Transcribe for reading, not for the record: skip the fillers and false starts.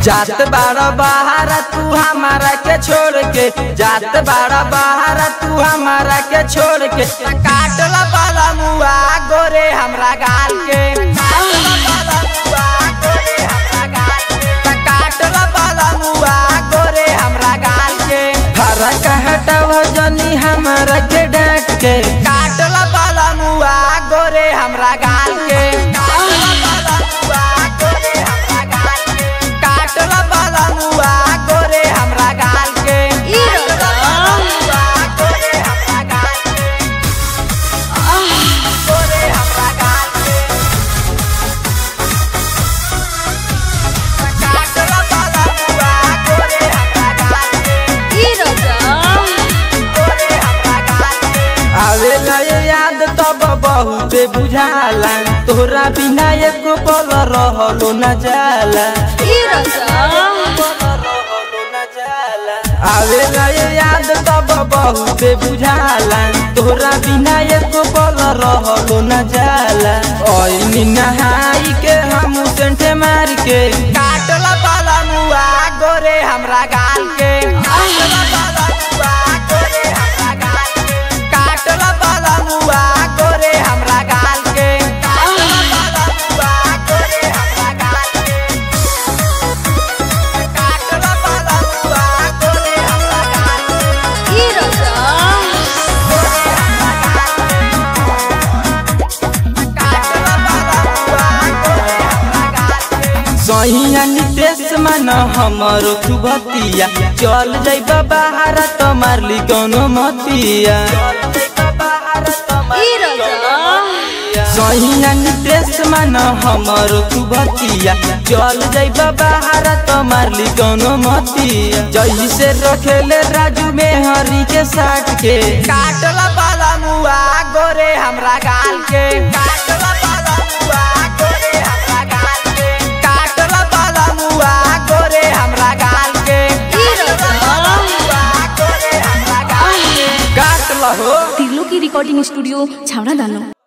जात बाड़ा बाहर तू हमारा के छोड़ के, जात बाड़ा बाहर तू हमारा के छोड़ के। काटला बाला मुआ गोरे हमरा गाल के, काटला बाला गोरे हमरा गाल के। फरक हटाव जनी हमारा के डांट के, काटला बाला मुआ गोरे हमरा गाल के। याद तब बहुत बुझाला, तोरा बिना एक पल रहलो न जाला। आवेला याद तब बहुत बुझाला, तोरा बिना एक पल रहलो न जाला। ओइनी नहाई के हम सेंटे मार के, काटला बाला मुआ गोरे हमरा गाल के। सहिया नितेश मन हमरो सुबतिया, चल जाइबा बाहर त मारली कौनो मतिया। सहिया नितेश मन हमरो सुबतिया, चल जाइबा बाहर त मारली कौनो मतिया। जही से रखेले राजू में हरी के साथ के, काटला बाला मुआ गोरे हमरा गाल के। काटला बाला मुआ गोरे हमरा गाल के, काटला बाला मुआ गोरे हमरा गाल के। काटला हो तिरलो की रिकॉर्डिंग स्टूडियो छावड़ा दानो।